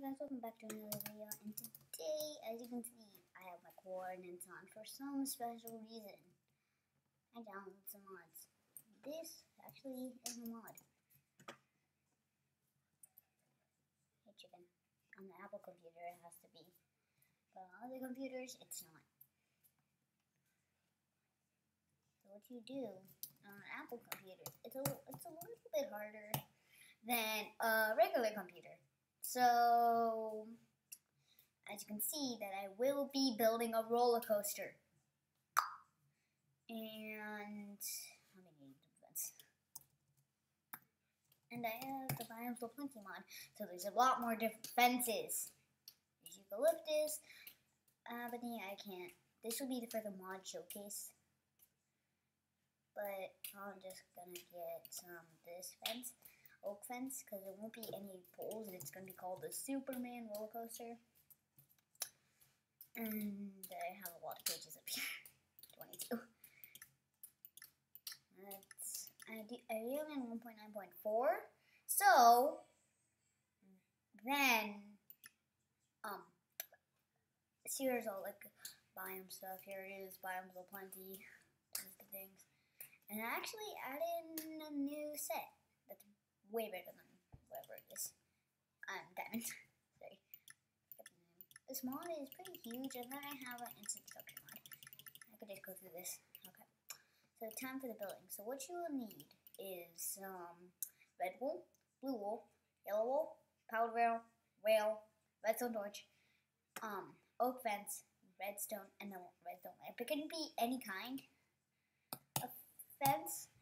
guys, welcome back to another video, and today, as you can see, I have my coordinates on for some special reason. I downloaded some mods. This actually is a mod. Hey chicken. On the Apple computer it has to be, but on other computers it's not. So what you do on an Apple computer, it's a little bit harder than a regular computer. So, as you can see, that I will be building a roller coaster. And let me name the fence. And I have the Biomes Will Plenty mod, so there's a lot more different fences. There's eucalyptus, ebony, I can't. This will be for the mod showcase. But I'm just gonna get this fence. Oak fence, because there won't be any poles, and it's going to be called the Superman roller coaster. And I have a lot of pages up here. 22. I am in 1.9.4. So then here's all like biome stuff. Here it is, Biomes Will Plenty, those the things. And I actually added in a new set that's way better than whatever it is. Diamond. Sorry. This mod is pretty huge, and then I have an instant structure mod. I could just go through this. Okay. So time for the building. So what you will need is red wool, blue wool, yellow wool, powder rail, redstone torch, oak fence, redstone, and then redstone lamp. It can be any kind of fence.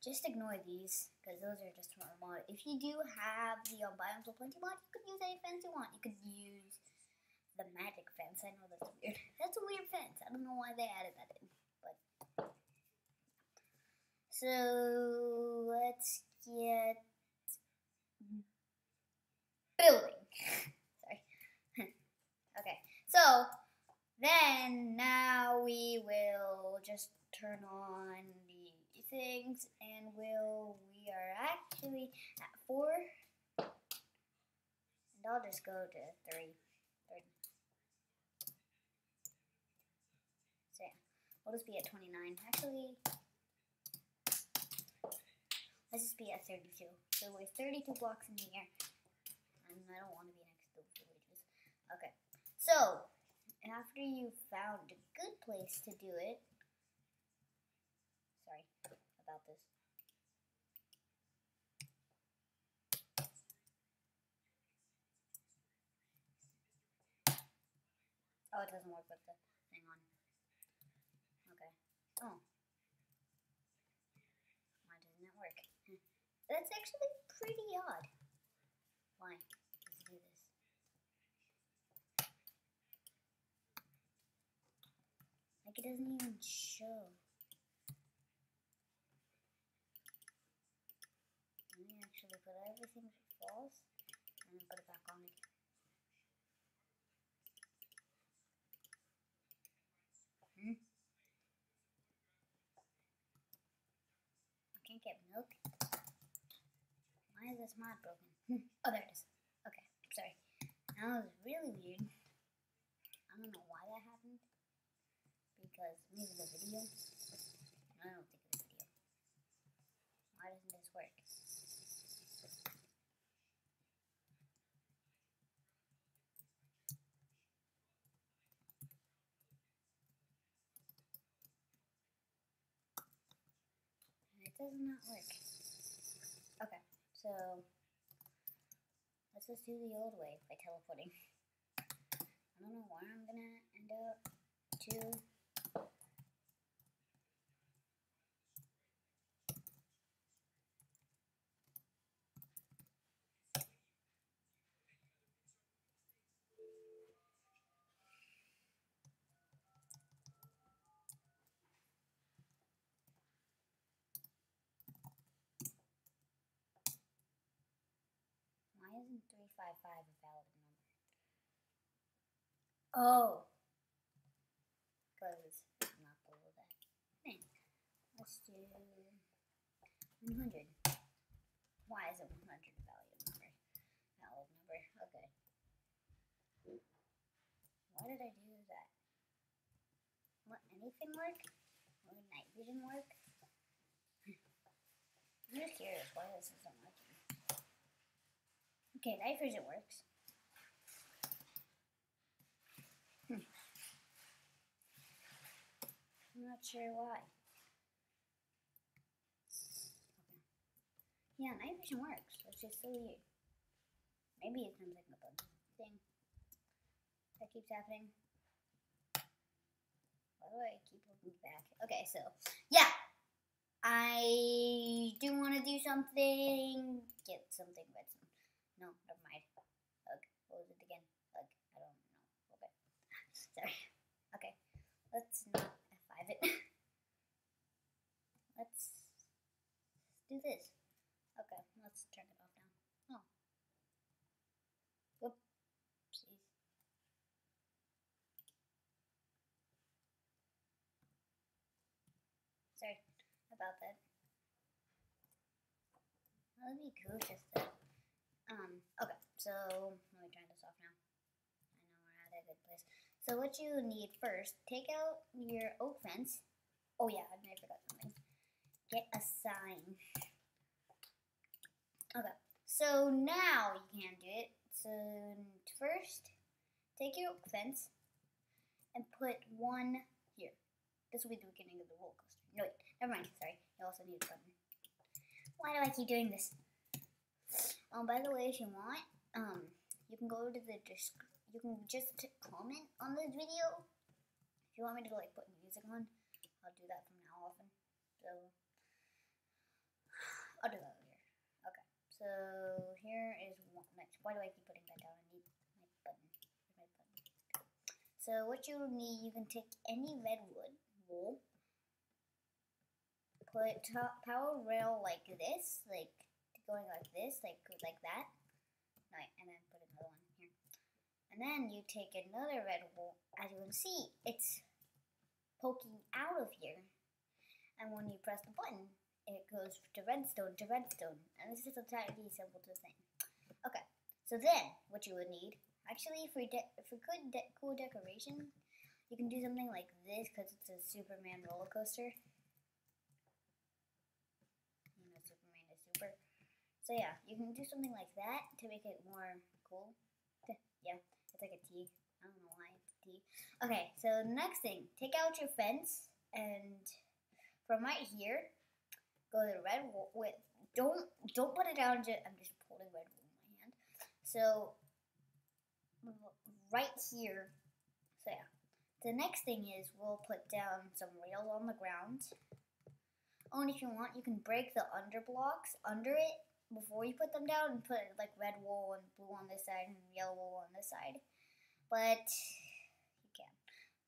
Just ignore these, because those are just from a mod. If you do have the Biomes Will Plenty mod, you could use any fence you want. You could use the magic fence. I know that's weird. That's a weird fence. I don't know why they added that in. But so let's get building. Sorry. Okay. So then now we will just turn on the things, and we are actually at 4, and I'll just go to 3. So yeah, we'll just be at 29. Actually, let's just be at 32. So we're 32 blocks in the air, and I don't want to be next to the villages. Okay, so after you've found a good place to do it, sorry about this. Oh, it doesn't work with the thing on. Okay. Oh. Why doesn't it work? That's actually pretty odd. Why does it do this? Like, it doesn't even show. Let me actually put everything false and then put it back on again. I can't get milk. Why is this mod broken? Oh, there it is. Okay, sorry. That was really weird. I don't know why that happened. Because maybe the video. I don't think the video. Why doesn't this work? It does not work. Okay, so let's just do the old way by teleporting. I don't know where I'm gonna end up to. Why isn't 355 a valid number? Oh, because it's not below that thing. Let's do 100. Why is it 100 a valid number? Okay. Why did I do that? Will anything work? Will night vision work? I'm just curious why this isn't working. Okay, night vision works. I'm not sure why. Okay. Yeah, night vision works. It's just so weird. Maybe it's something about the thing that keeps happening. Why do I keep looking back? Okay, so yeah, I do want to do something. Get something redstone. No, never mind. Ugh, what was it again? Ugh, I don't know. Okay, sorry. Okay, let's not F5 it. Let's do this. Okay, let's turn it off now. Oh. Whoopsies. Sorry about that. That would be cool just to, okay, so let me turn this off now. I know we're at a good place. So what you need first, take out your oak fence. Oh yeah, I forgot something. Get a sign. Okay, so now you can do it. So first, take your oak fence and put one here. This will be the beginning of the roller coaster. No, wait, never mind. Sorry, you also need a button. Why do I keep doing this? By the way, if you want, you can go to the you can just comment on this video. If you want me to like put music on, I'll do that from now on. So I'll do that later. Okay. So here is one next. Why do I keep putting that down? I need my button. My button. So what you need, you can take any redwood wool, put power rail like this, like going like this, like that. Right, and then put another one here. And then you take another red wool. As you can see, it's poking out of here. And when you press the button, it goes to redstone to redstone. And this is a tiny simple thing. Okay, so then what you would need, actually for cool decoration, you can do something like this because it's a Superman roller coaster. You know, Superman is super. So yeah, you can do something like that to make it more cool. Yeah, it's like a T. I don't know why it's a T. Okay, so next thing, take out your fence and from right here, go to the red wool with. Don't put it down. I'm just holding red wool in my hand. So right here. So yeah, the next thing is we'll put down some rails on the ground. Oh, and if you want, you can break the under blocks under it before you put them down and put like red wool and blue on this side and yellow wool on this side. But you can.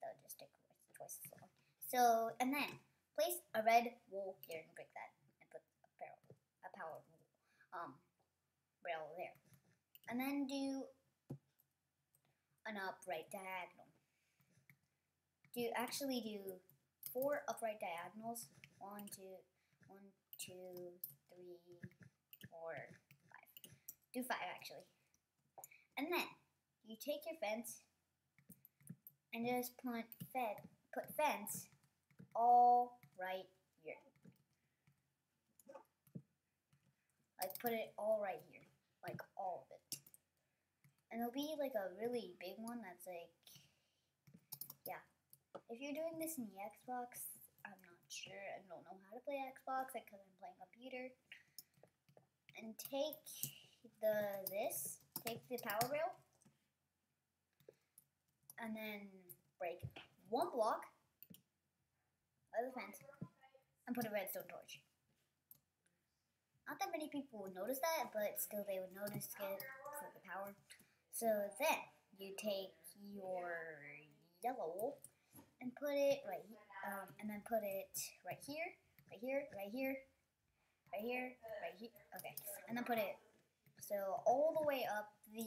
That would just take twice as long. So, and then place a red wool here and break that and put a power rail there. And then do an upright diagonal. Actually do 4 upright diagonals. 1, 2, 3, 4, 5. Do 5 actually. And then you take your fence and just put fence all right here. Like put it all right here. Like all of it. And it'll be like a really big one that's like, yeah. If you're doing this in the Xbox, I'm not sure. I don't know how to play Xbox because I'm playing computer. And take the power rail, and then break 1 block of the fence and put a redstone torch. Not that many people would notice that, but still they would notice it for the power. So then you take your yellow wool and put it right here, and then put it right here, right here, right here, right here, right here. Okay, and then put it so all the way up the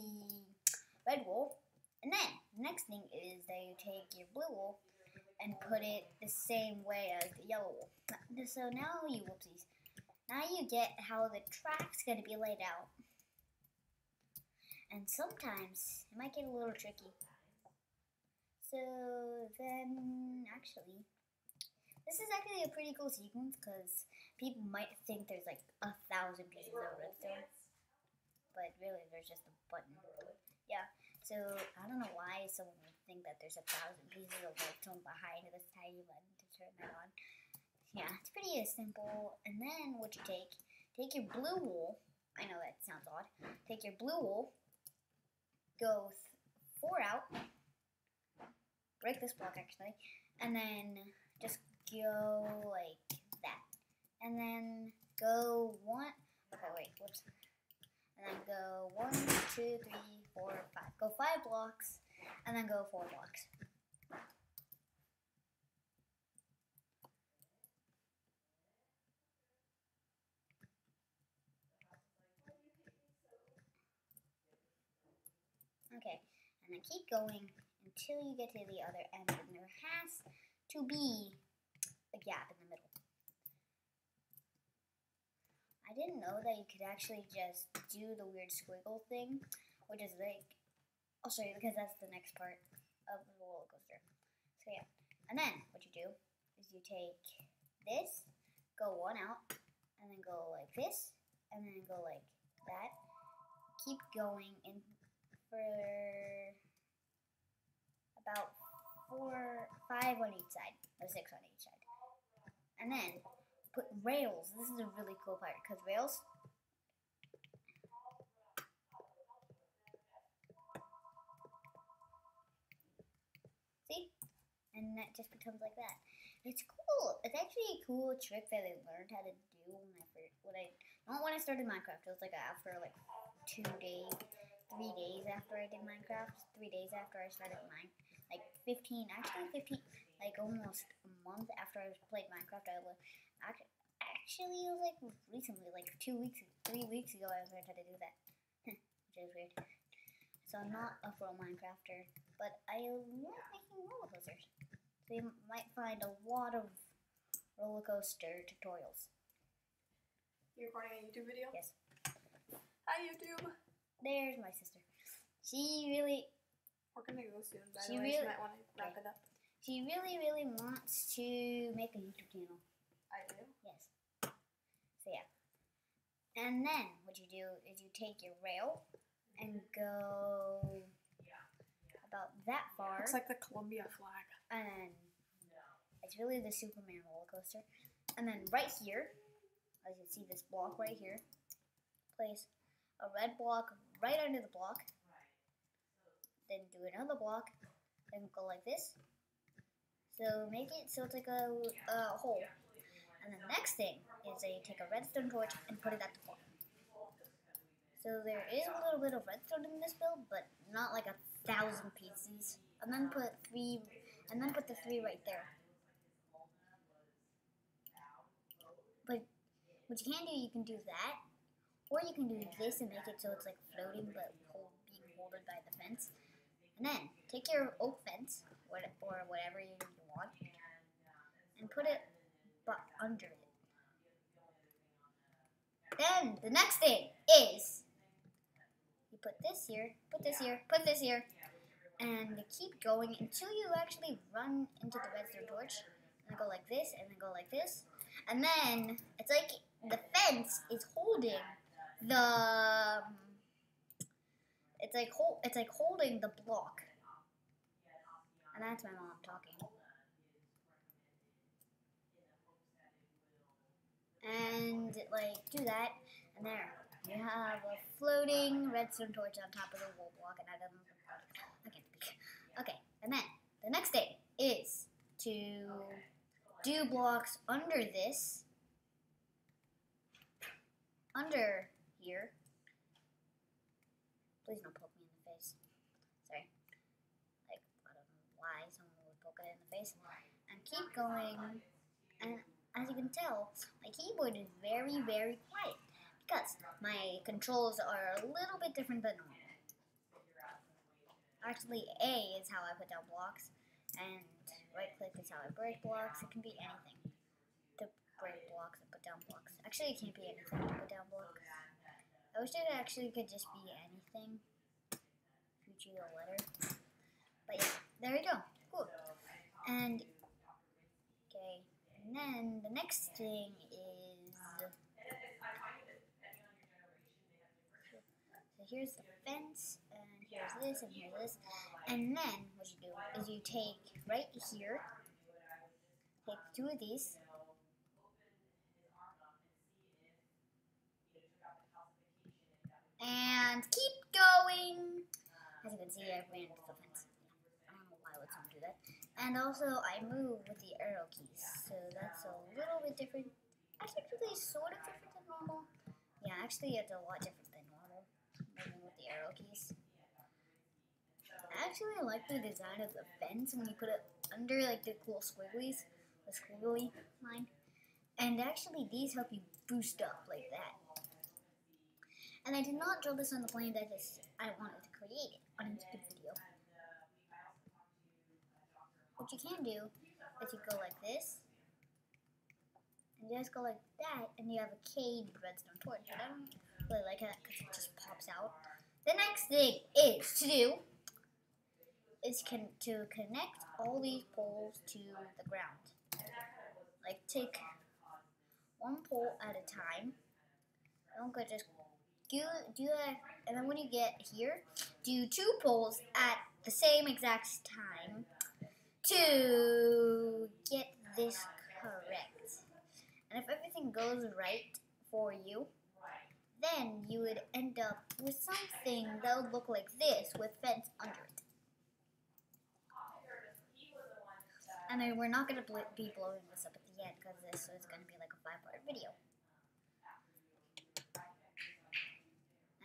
red wool. And then the next thing is that you take your blue wool and put it the same way as the yellow wool. So now you get how the track's gonna be laid out. And sometimes it might get a little tricky. So then, actually, this is actually a pretty cool sequence because people might think there's like 1,000 pieces of redstone, but really there's just a button. Yeah, so I don't know why someone would think that there's 1,000 pieces of redstone behind this tiny button to turn that on. Yeah, it's pretty simple. And then what you take your blue wool. I know that sounds odd. Take your blue wool, go 4 out, break this block actually, and then just go like that. And then go 1, okay wait, whoops. And then go 1, 2, 3, 4, 5. Go 5 blocks, and then go 4 blocks. Okay, and then keep going until you get to the other end, and there has to be a gap in the middle. I didn't know that you could actually just do the weird squiggle thing, which is like, I'll show you because that's the next part of the roller coaster. So yeah, and then what you do is you take this, go 1 out, and then go like this, and then go like that. Keep going in for about 4, 5 on each side, or 6 on each side. And then put rails. This is a really cool part because rails. See? And that just becomes like that. It's cool. It's actually a cool trick that I learned how to do not when I started Minecraft. It was like after like 2 days, 3 days after I did Minecraft. 3 days after I started like 15, like almost a month after I played Minecraft. Actually, it was like recently, like 3 weeks ago, I learned how to do that, which is weird. So I'm not a pro Minecrafter, but I love making roller coasters. So you might find a lot of roller coaster tutorials. You're recording a YouTube video? Yes. Hi YouTube. There's my sister. She really. We're gonna go soon. By the way, you might want to wrap it up. She really wants to make a YouTube channel. I do. Yes. So yeah. And then what you do is you take your rail and go about that far. Looks like the Columbia flag. And it's really the Superman roller coaster. And then right here, as you see this block right here, place a red block right under the block. Then do another block, then go like this. So make it so it's like a hole. And the next thing is that you take a redstone torch and put it at the bottom. So there is a little bit of redstone in this build, but not like 1,000 pieces. And then put the 3 right there. But what you can do, you can do that, or you can do this and make it so it's like floating but being holded by the fence. And then take your oak fence or whatever you want and put it under it. Then the next thing is you put this here, put this here, put this here, and keep going until you actually run into the redstone torch. And then go like this, and then go like this, and then it's like the fence is holding the. It's like holding the block. And that's my mom talking. And like do that, and there you have a floating redstone torch on top of the wool block. And I don't know. Okay, and then the next thing is to do blocks under this, under here. Please don't poke me in the face. Sorry. Like, I don't know why someone would poke it in the face. And keep going. And as you can tell, my keyboard is very quiet because my controls are a little bit different than normal. Actually, A is how I put down blocks, and right click is how I break blocks. It can be anything to break blocks and put down blocks. Actually, it can't be anything to put down blocks. I wish it actually could just be anything if you choose a letter. But yeah, there you go. Cool. And okay, and then the next thing is, so here's the fence, and here's this, and here's this, and then what you do is you take right here, take 2 of these, and keep going. As you can see, I ran into the fence. I don't know why I would do that. And also, I move with the arrow keys, so that's a little bit different. Actually, sort of different than normal. Yeah, actually, it's a lot different than normal, moving with the arrow keys. I actually like the design of the fence when you put it under, like, the cool squigglies, the squiggly line. And actually, these help you boost up like that. And I did not draw this on the plane, I wanted to create it on a YouTube video. What you can do is you go like this, and you just go like that, and you have a cave redstone torch. But I don't really like that because it just pops out. The next thing is to connect all these poles to the ground. Like, take one pole at a time. Don't go just do that, and then when you get here, do 2 poles at the same exact time to get this correct. And if everything goes right for you, then you would end up with something that would look like this with fence under it. And then we're not going to be blowing this up at the end because this is going to be like a 5-part video.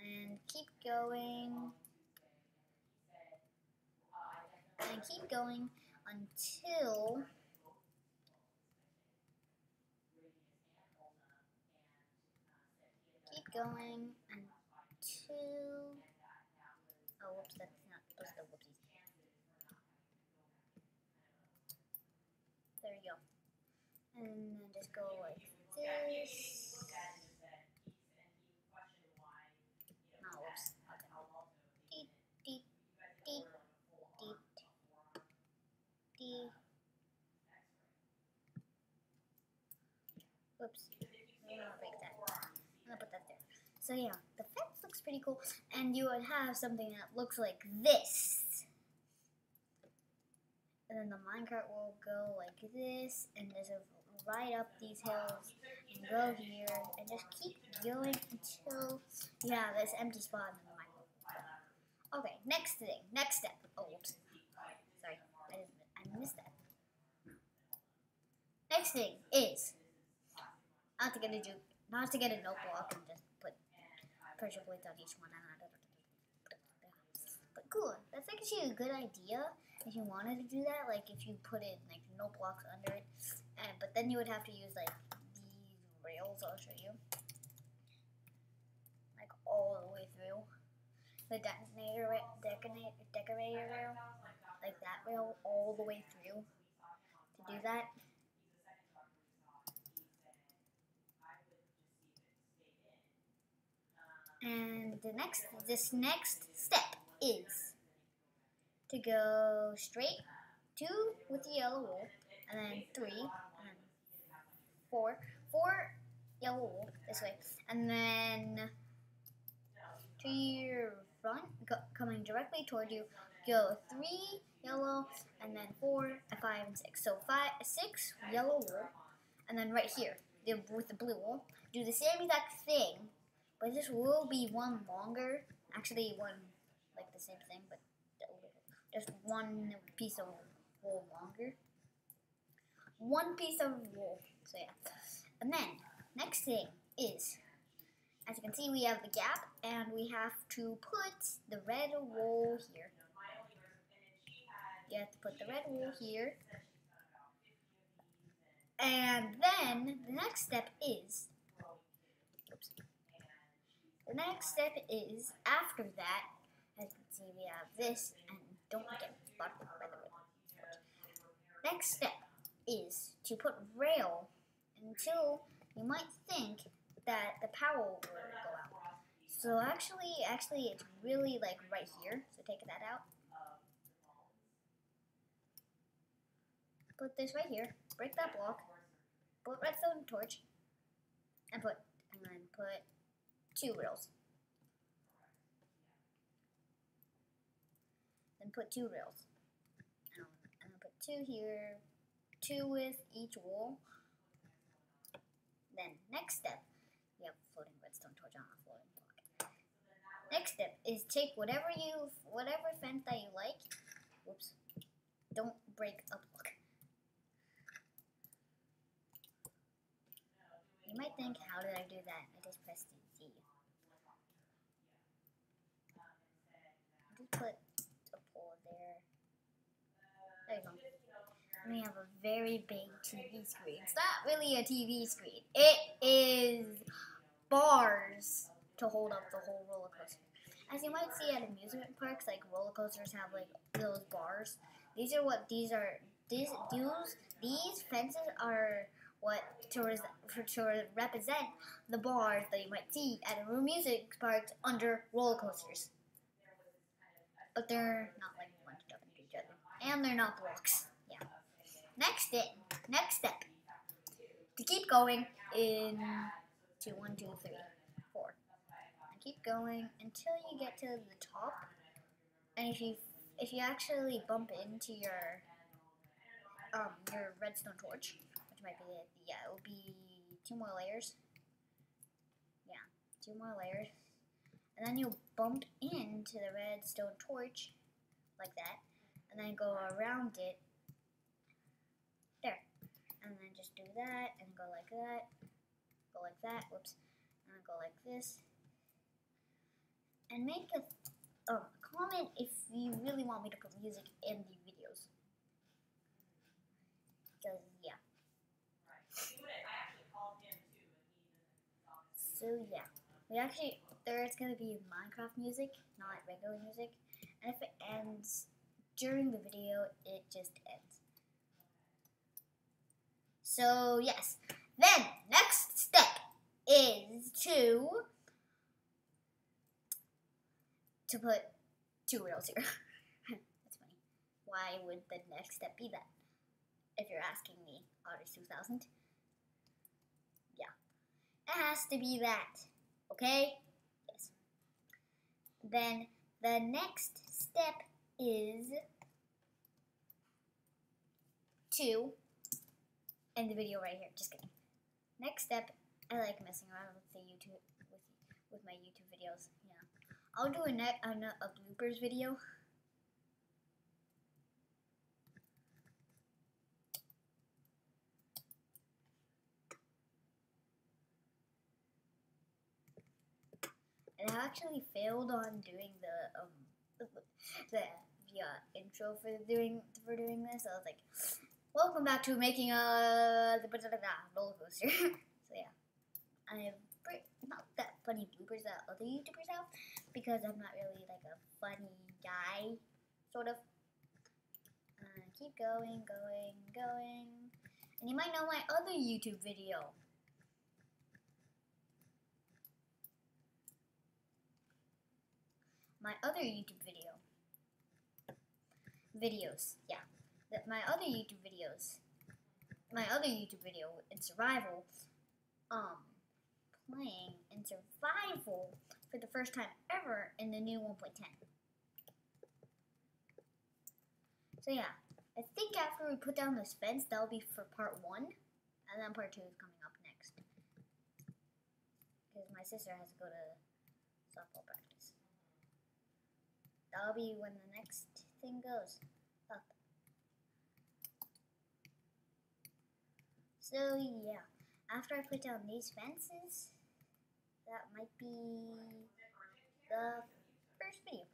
And keep going. And keep going until oh, whoops, that's not those are the whoopsies. There you go. And then just go like this. Oh, whoops. Okay. Deet, deet, deet, deet, deet. Whoops. I'm gonna break that. I'm gonna put that there. So yeah, the fence looks pretty cool, and you would have something that looks like this. And then the minecart will go like this, and there's a ride up these hills, and go here, and just keep going until you have this empty spot in the minecart. Okay, next step. Oh, whoops. Sorry, I missed that. Next thing is not to get a note block and just put pressure plates on each one. But cool, that's actually a good idea if you wanted to do that. Like if you put in like note blocks under it, but then you would have to use like these rails. I'll show you, like all the way through the decorator rail, like that rail all the way through to do that. And this next step is to go straight 2 with the yellow wool, and then 3, and then 4 yellow wool this way, and then to your front, coming directly toward you, go 3 yellow, and then 4, 5, and 6. So 6 yellow wool, and then right here with the blue wool, do the same exact thing. But this will be one longer. Actually, one like the same thing, but just one piece of wool longer. One piece of wool. So yeah. And then next thing is, as you can see, we have the gap, and we have to put the red wool here. You have to put the red wool here. And then the next step is. Oops. The next step is, after that, as you can see, we have this, and don't get buttered by the red. Next step is to put rail until you might think that the power will go out. So actually, it's really like right here. So take that out. put this right here, break that block, put redstone torch, and then put 2 rails. Then put 2 rails. And then put 2 here, 2 with each wall. Then next step, we have floating redstone torch on a floating block. Next step is take whatever fence that you like. Whoops. Don't break a block. You might think, how did I do that? I just pressed Z. Just put a pole there. There you go. And we have a very big TV screen. It's not really a TV screen. It is bars to hold up the whole roller coaster. As you might see at amusement parks, like roller coasters have like those bars. These are what these are. These fences are what to represent the bars that you might see at amusement parks under roller coasters. But they're not like bunched up into each other, and they're not blocks. Yeah. Next step to keep going in 2, 1, 2, 3, 4. And keep going until you get to the top. And if you actually bump into your redstone torch, which might be it, yeah, it will be 2 more layers. Yeah, 2 more layers. And then you'll bump into the redstone torch like that, and then go around it. There. And then just do that, and go like that, whoops, and then go like this. And make a comment if you really want me to put music in the videos. Because, yeah. So, yeah. There's going to be Minecraft music, not regular music. And if it ends during the video, it just ends. So, yes. Then, next step is to put 2 rails here. That's funny. Why would the next step be that? If you're asking me, Otters 2000. Yeah. It has to be that. Okay? Yes. Then the next step is to end the video right here. Just kidding. Next step, I like messing around with the with my YouTube videos. Yeah. I'll do a bloopers video. And I actually failed on doing the intro for doing this. I was like, welcome back to making a roller coaster. So yeah, I have not that funny bloopers that other YouTubers have, because I'm not really like a funny guy, sort of. Keep going, and you might know my other YouTube video. My other YouTube videos, yeah. My other YouTube video in survival, playing in survival for the first time ever in the new 1.10. So yeah, I think after we put down this fence, that'll be for part 1, and then part 2 is coming up next. Because my sister has to go to softball practice. That'll be when the next thing goes up. So yeah, after I put down these fences, that might be the first video.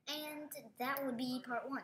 And that would be part 1.